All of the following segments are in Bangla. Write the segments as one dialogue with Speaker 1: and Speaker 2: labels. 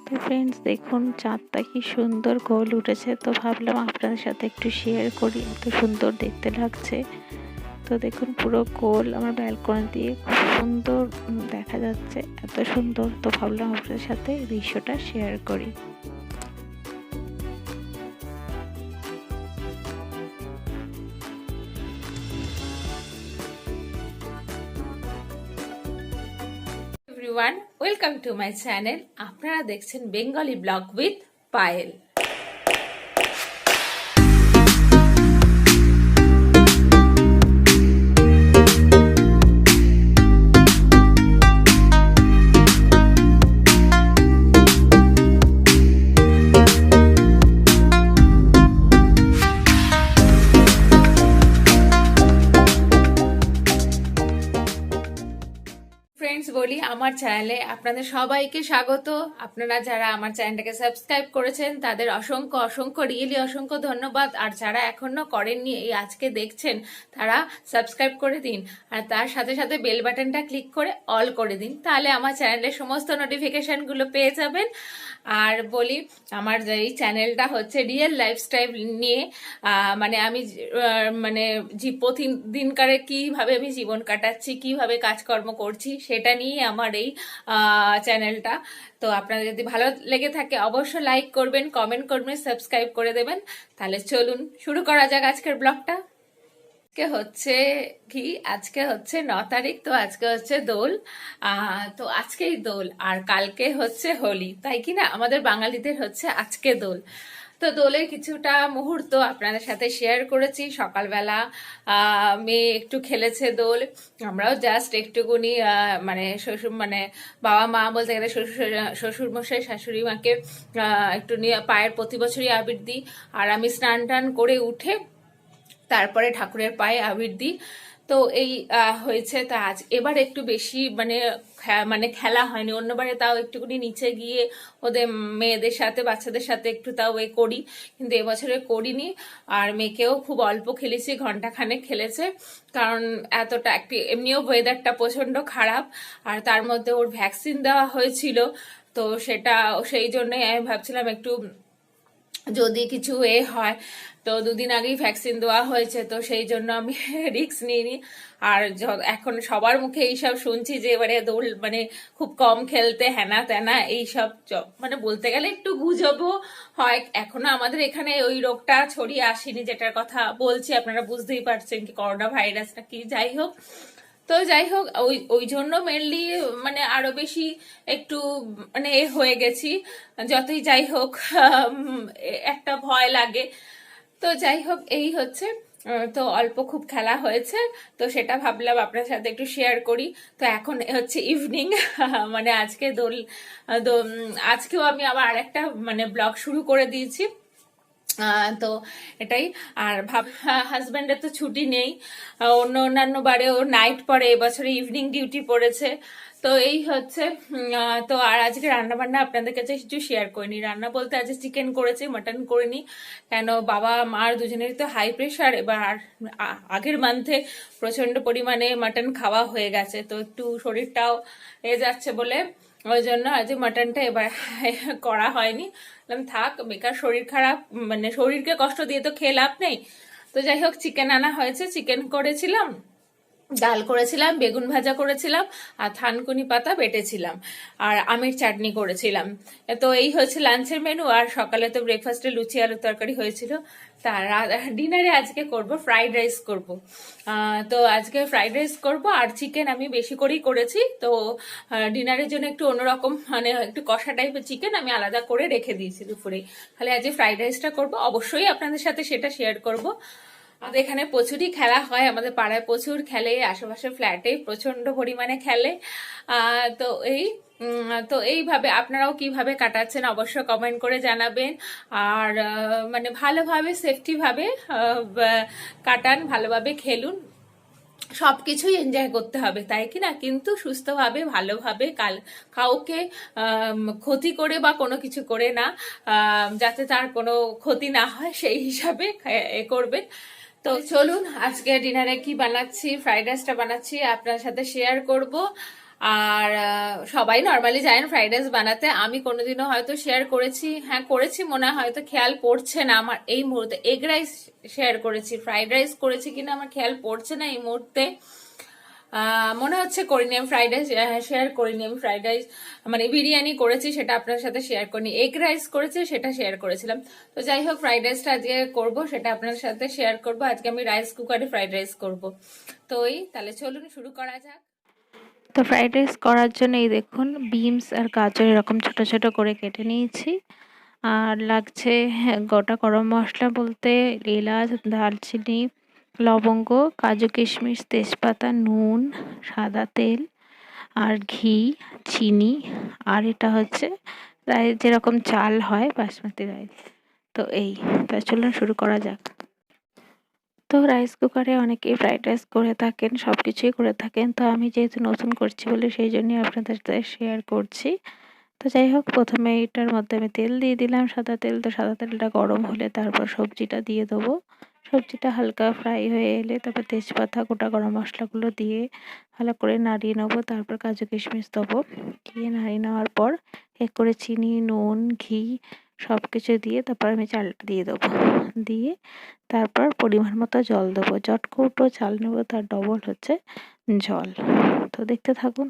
Speaker 1: তো ফ্রেন্ডস দেখুন চাঁদটা কি সুন্দর গোল উঠেছে, তো ভাবলাম আপনাদের সাথে একটু শেয়ার করি, এত সুন্দর দেখতে লাগছে। তো দেখুন পুরো গোল আমার ব্যালকনি দিয়ে খুব সুন্দর দেখা যাচ্ছে, এত সুন্দর। তো ভাবলাম আপনাদের সাথে দৃশ্যটা শেয়ার করি।
Speaker 2: Everyone, welcome to my channel. আপনারা দেখছেন Bengali blog with Payel. Friends বলি, আমার চ্যানেলে আপনাদের সবাইকে স্বাগত। আপনারা যারা আমার চ্যানেলটাকে সাবস্ক্রাইব করেছেন তাদের অসংখ্য অসংখ্য রিয়েলি অসংখ্য ধন্যবাদ। আর যারা এখনো করেননি, এই আজকে দেখছেন, তারা সাবস্ক্রাইব করে দিন। আর তার সাথে সাথে বেল বাটনটা ক্লিক করে অল করে দিন, তাহলে আমার চ্যানেলের সমস্ত নোটিফিকেশনগুলো পেয়ে যাবেন। আর বলি, আমার এই চ্যানেলটা হচ্ছে রিয়েল লাইফস্টাইল নিয়ে, মানে আমি মানে প্রতিদিনকারে কিভাবে আমি জীবন কাটাচ্ছি, কিভাবে কাজকর্ম করছি, সেটা নিয়ে আমার এই চ্যানেলটা। তো আপনাদের যদি ভালো লেগে থাকে অবশ্যই লাইক করবেন, কমেন্ট করবেন, সাবস্ক্রাইব করে দেবেন। তাহলে চলুন শুরু করা যাক আজকের ব্লগটা। আজকে হচ্ছে 9 তারিখ। তো আজকে হচ্ছে দোল। তো আজকেই দোল, আর কালকে হচ্ছে হোলি, তাই কি না? আমাদের বাঙালিদের হচ্ছে আজকে দোল। তো দোলের কিছুটা মুহূর্ত আপনাদের সাথে শেয়ার করেছি। সকালবেলা মেয়ে একটু খেলেছে দোল, আমরাও জাস্ট একটুকুনি মানে বাবা মা বলতে গেলে শ্বশুর মশাই শাশুড়ি মাকে একটু নিয়ে পায়ের প্রতি বছরই আবির দিই। আর আমি স্নান টান করে উঠে তারপরে ঠাকুরের পায়ে আবির দিই। তো এই হয়েছে। তা আজ এবার একটু বেশি মানে খেলা হয়নি। অন্যবারে তাও একটুখানি নিচে গিয়ে ওদের মেয়েদের সাথে বাচ্চাদের সাথে একটু তাও করি, কিন্তু এবছরে করিনি। আর মেয়েকেও খুব অল্প খেলেছি, ঘন্টাখানেক খেলেছে, কারণ এতটা একটু এমনিও ওয়েদারটা প্রচন্ড খারাপ। আর তার মধ্যে ওর ভ্যাকসিন দেওয়া হয়েছিল, তো সেই জন্যই আমি ভাবছিলাম একটু যদি কিছু হয়। তো দুদিন আগেই ভ্যাকসিন দেওয়া হয়েছে, তো সেই জন্য আমি রিস্ক নিইনি। আর এখন সবার মুখে এইসব শুনছি যে এবারে দোল মানে খুব কম খেলতে, হ্যানা ত্যানা এইসব, মানে বলতে গেলে একটু গুজবও হয়। এখনো আমাদের এখানে ওই রোগটা ছড়িয়ে আসেনি, যেটার কথা বলছি আপনারা বুঝতেই পারছেন, কি করোনা ভাইরাস না কি, যাই হোক। তো যাই হোক, ওই ওই জন্য মেনলি মানে আরো বেশি একটু মানে হয়ে গেছি। যতই যাই হোক একটা ভয় লাগে। তো যাই হোক, এই হচ্ছে। তো অল্প খুব খেলা হয়েছে, তো সেটা ভাবলাম আপনার সাথে একটু শেয়ার করি। তো এখন হচ্ছে ইভিনিং মানে আজকে আজকেও আমি আবার আরেকটা মানে ব্লগ শুরু করে দিয়েছি। তো এটাই। আর হাজব্যান্ডের তো ছুটি নেই, অন্যান্য বারে ও নাইট পরে, এবছরে ইভিনিং ডিউটি পড়েছে। তো এই হচ্ছে। তো আর আজকে রান্না বান্না আপনাদের কাছে কিছু শেয়ার করিনি। রান্না বলতে আজকে চিকেন করেছি, মাটন করিনি। কেন, বাবা মার দুজনেরই তো হাই প্রেশার। এবার আগের মান্থে প্রচন্ড পরিমাণে মাটন খাওয়া হয়ে গেছে, তো একটু শরীরটাও যাচ্ছে বলে ওই জন্য আজ মাটনটা এবার করা হয়নি। থাক, বেকার শরীর খারাপ, মানে শরীরকে কষ্ট দিয়ে তো খেয়ে লাভ নেই। তো যাই হোক, চিকেন আনা হয়েছে, চিকেন করেছিলাম, ডাল করেছিলাম, বেগুন ভাজা করেছিলাম, আর থানকুনি পাতা বেটেছিলাম, আর আমের চাটনি করেছিলাম। তো এই হচ্ছে লাঞ্চের মেনু। আর সকালে তো ব্রেকফাস্টে লুচি আলুর তরকারি হয়েছিল। তার ডিনারে আজকে করব ফ্রাইড রাইস করব। তো আজকে ফ্রাইড রাইস করব, আর চিকেন আমি বেশি করেই করেছি। তো ডিনারের জন্য একটু অন্যরকম, মানে একটু কষা টাইপের চিকেন আমি আলাদা করে রেখে দিয়েছি দুপুরে। খালি আজকে ফ্রাইড রাইসটা করব, অবশ্যই আপনাদের সাথে সেটা শেয়ার করব। আমাদের এখানে প্রচুরই খেলা হয়, আমাদের পাড়ায় প্রচুর খেলে, আশেপাশে ফ্ল্যাটে প্রচন্ড পরিমাণে খেলে। তো এইভাবে আপনারাও কিভাবে কাটাচ্ছেন অবশ্যই কমেন্ট করে জানাবেন। আর মানে ভালোভাবে সেফটি ভাবে কাটান, ভালোভাবে খেলুন, সবকিছুই এনজয় করতে হবে, তাই কি না? কিন্তু সুস্থভাবে, ভালোভাবে, কাউকে ক্ষতি করে বা কোনো কিছু করে না, যাতে তার কোনো ক্ষতি না হয় সেই হিসাবে করবেন। তো চলুন আজকে ডিনারে কি বানাচ্ছি, ফ্রাইড রাইসটা বানাচ্ছি, আপনার সাথে শেয়ার করব। আর সবাই নর্মালি জানেন ফ্রাইড রাইস বানাতে। আমি কোনোদিনও হয়তো শেয়ার করেছি, হ্যাঁ করেছি মনে হয়, হয়তো খেয়াল পড়ছে না আমার এই মুহূর্তে। এগ রাইস শেয়ার করেছি, ফ্রাইড রাইস করেছি কিনা আমার খেয়াল পড়ছে না এই মুহূর্তে। মনে হচ্ছে করিনি আমি ফ্রাইড রাইস, শেয়ার করিনি আমি ফ্রাইড রাইস, মানে বিরিয়ানি করেছি সেটা আপনার সাথে শেয়ার করিনি। এগ রাইস করেছি সেটা শেয়ার করেছিলাম। তো যাই হোক, ফ্রাইড রাইসটা আজকে করবো, সেটা আপনার সাথে শেয়ার করবো। আজকে আমি রাইস কুকারে ফ্রাইড রাইস করবো। তো তাহলে চলুন শুরু করা যাক।
Speaker 1: তো ফ্রাইড রাইস করার জন্য এই দেখুন বিনস আর গাজর এরকম ছোট ছোট করে কেটে নিয়েছি। আর লাগছে গোটা গরম মশলা বলতে এলাচ, দারচিনি, লবঙ্গ, কাজু কিশমিশ, তেজপাতা, নুন, সাদা তেল আর ঘি, চিনি। আর এটা হচ্ছে রাইস যেরকম চাল হয় বাসমতি রাইস। তো তা চলুন শুরু করা যাক। তো রাইস কুকারে অনেকেই ফ্রাইড রাইস করে থাকেন, সব কিছুই করে থাকেন। তো আমি যেহেতু নতুন করছি বলে সেই জন্যই আপনাদের সাথে শেয়ার করছি। তো যাই হোক, প্রথমে এটার মধ্যে আমি তেল দিয়ে দিলাম, সাদা তেল। তো সাদা তেলটা গরম হলে তারপর সবজিটা দিয়ে দেবো। সবজিটা হালকা ফ্রাই হয়ে এলে তারপর তেজপাতা, গোটা গরম মশলাগুলো দিয়ে ভালো করে নাড়িয়ে নেবো। তারপর কাজু কিশমিশ দেবো, দিয়ে নাড়িয়ে নেওয়ার পর এক করে চিনি, নুন, ঘি সব কিছু দিয়ে তারপর আমি চালটা দিয়ে দেবো। দিয়ে তারপর পরিমাণ মতো জল দেবো। কৌটো চাল নেবো, তার ডবল হচ্ছে জল। তো দেখতে থাকুন।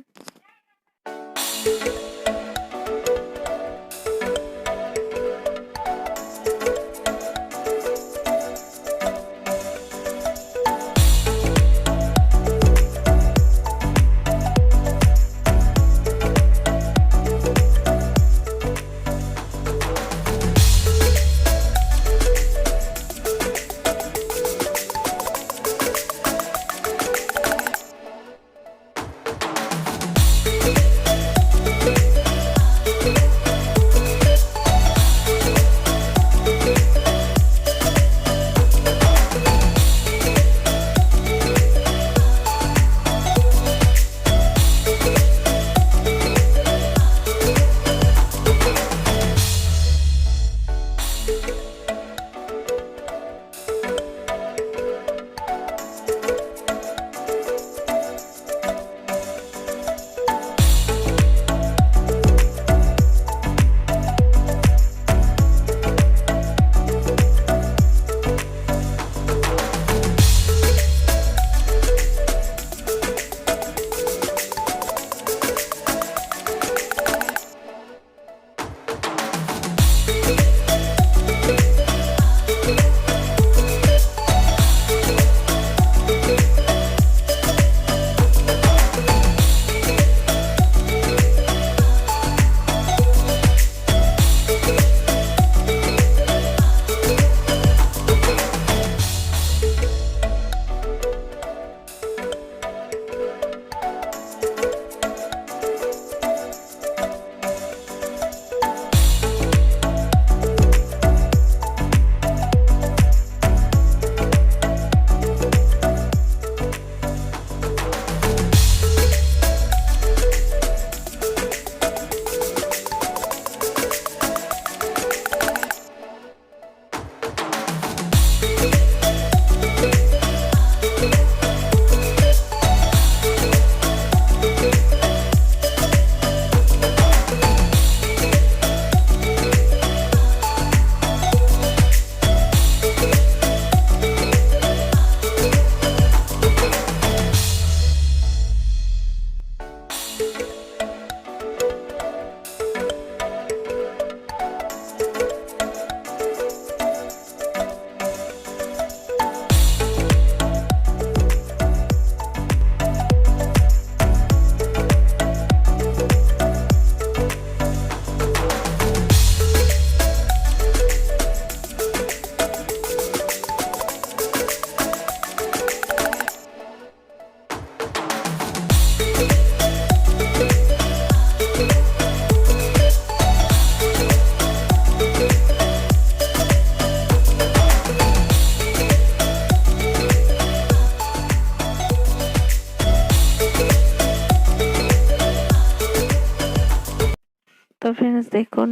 Speaker 1: তো ফ্রেন্ডস দেখুন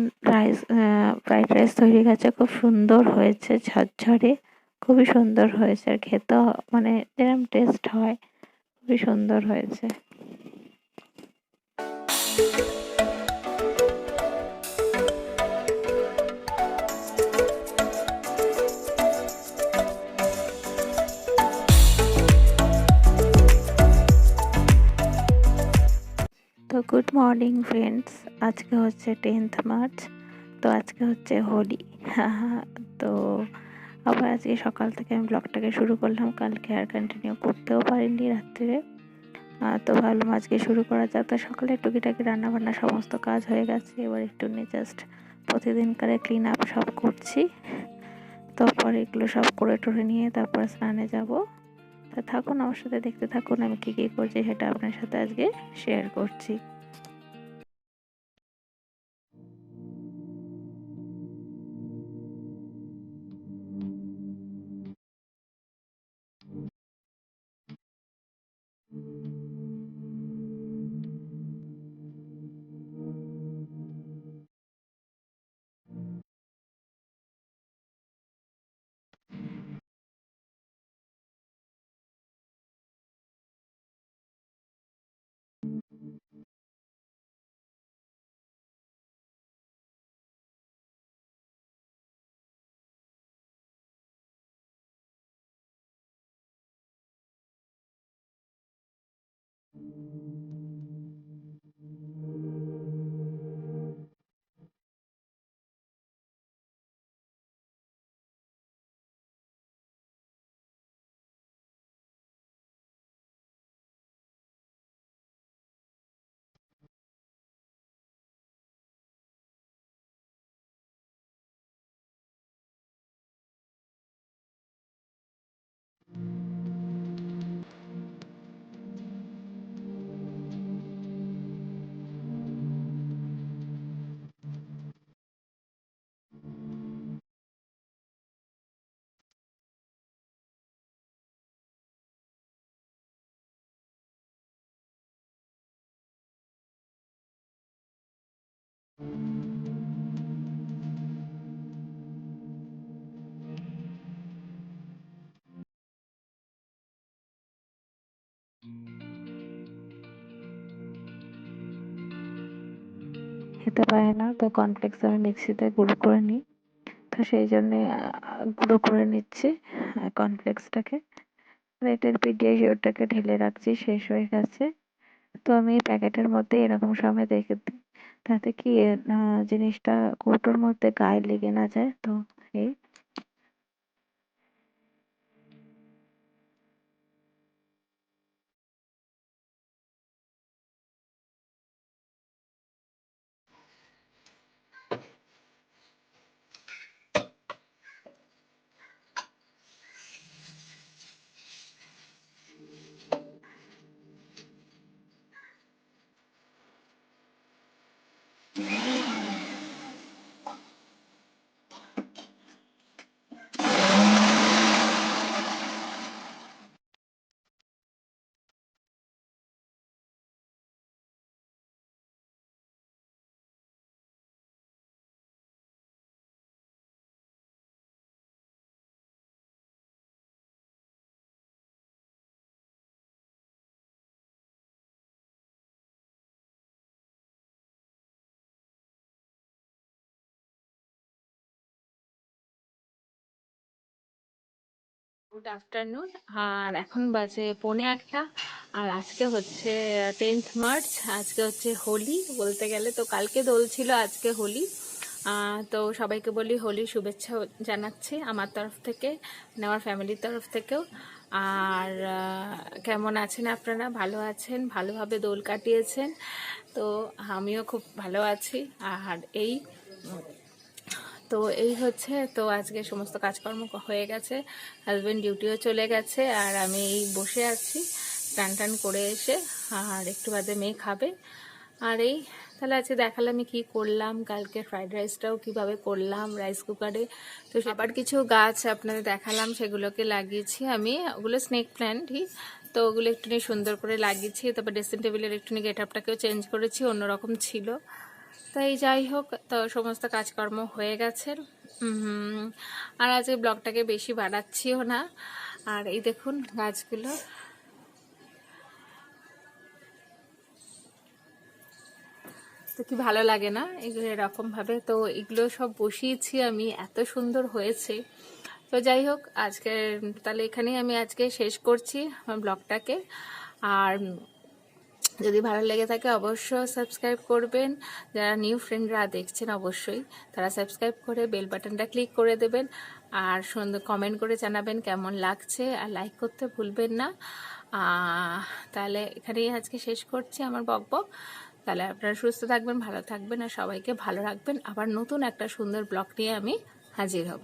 Speaker 1: ফ্রাইড রাইস তৈরি হয়ে গেছে, খুব সুন্দর হয়েছে, ঝরঝরে, খুবই সুন্দর হয়েছে। আর খেতেও মানে যেরকম টেস্ট হয় খুবই সুন্দর হয়েছে। তো গুড মর্নিং ফ্রেন্ডস, আজকে হচ্ছে 10th মার্চ। তো আজকে হচ্ছে হোলি। তো আবার আজকে সকাল থেকে আমি ব্লগটাকে শুরু করলাম, কালকে আর কন্টিনিউ করতেও পারিনি রাত্রে। তো ভাবলাম আজকে শুরু করা যাক। তো সকালে টুকিটাকি রান্নাবান্না সমস্ত কাজ হয়ে গেছে, এবার একটু জাস্ট প্রতিদিনকারে ক্লিন আপ সব করছি। তারপর এগুলো সব করে টরে নিয়ে তারপর স্নানে যাব। তা থাকুন আমার সাথে, দেখতে থাকুন আমি কী কী করছি, সেটা আপনার সাথে আজকে শেয়ার করছি। খেতে পারে না, তো কর্নফ্লেক্স আমি মিক্সিতে গুঁড়ো করে নিই। তো সেই জন্যে গুঁড়ো করে নিচ্ছি কর্নফ্লেক্সটাকে। এটার পিডিয়াশিওরটাকে ঢেলে রাখছি, শেষ হয়ে গেছে। তো আমি প্যাকেটের মধ্যে এরকম সময় রেখে দিই, তাতে কি জিনিসটা কৌটোর মধ্যে গায়ে লেগে না যায়। তো এই গুড আফটারনুন। আর এখন বাজে 1:45। আর আজকে হচ্ছে 10th মার্চ। আজকে হচ্ছে হোলি বলতে গেলে। তো কালকে দোল ছিল, আজকে হোলি। তো সবাইকে বলি হোলির শুভেচ্ছা জানাচ্ছি আমার তরফ থেকে, মানে আমার ফ্যামিলির তরফ থেকেও। আর কেমন আছেন আপনারা? ভালো আছেন? ভালোভাবে দোল কাটিয়েছেন? তো আমিও খুব ভালো আছি। আর এই হচ্ছে, তো আজকে সমস্ত কাজকর্ম হয়ে গেছে, হাজব্যান্ড ডিউটিও চলে গেছে, আর আমি এই বসে আছি টান টান করে এসে। আর একটু বাদে মেয়ে খাবে। আর তাহলে আজকে দেখালাম আমি কী করলাম, কালকে ফ্রাইড রাইসটাও কীভাবে করলাম রাইস কুকারে। তো আবার কিছু গাছ আপনাদের দেখালাম, সেগুলোকে লাগিয়েছি আমি, ওগুলো স্নেক প্ল্যান্টই। তো ওগুলো একটুখানি সুন্দর করে লাগিয়েছি। তারপর ড্রেসিং টেবিলের একটুখানি গেট আপটাকেও চেঞ্জ করেছি, অন্যরকম ছিল। তাই যাই হোক, তো সমস্ত কাজকর্ম হয়ে গেছে। আর আজকে ব্লগটাকে বেশি বাড়াচ্ছিও না। আর এই দেখুন গাছগুলো, তো কি ভালো লাগে না এগুলো এরকম ভাবে। তো এগুলো সব বসিয়েছি আমি, এত সুন্দর হয়েছে। তো যাই হোক, আজকে তাহলে এখানেই আমি আজকে শেষ করছি আমার ব্লগটাকে। আর
Speaker 2: যদি ভালো লেগে থাকে অবশ্যই সাবস্ক্রাইব করবেন। যারা নিউ ফ্রেন্ডরা দেখছেন অবশ্যই তারা সাবস্ক্রাইব করে বেল বাটনটা ক্লিক করে দেবেন, আর সুন্দর কমেন্ট করে জানাবেন কেমন লাগছে, আর লাইক করতে ভুলবেন না। তাহলে এখানেই আজকে শেষ করছি আমার বকবক। তাহলে আপনারা সুস্থ থাকবেন, ভালো থাকবেন, আর সবাইকে ভালো রাখবেন। আবার নতুন একটা সুন্দর ব্লগ নিয়ে আমি হাজির হব।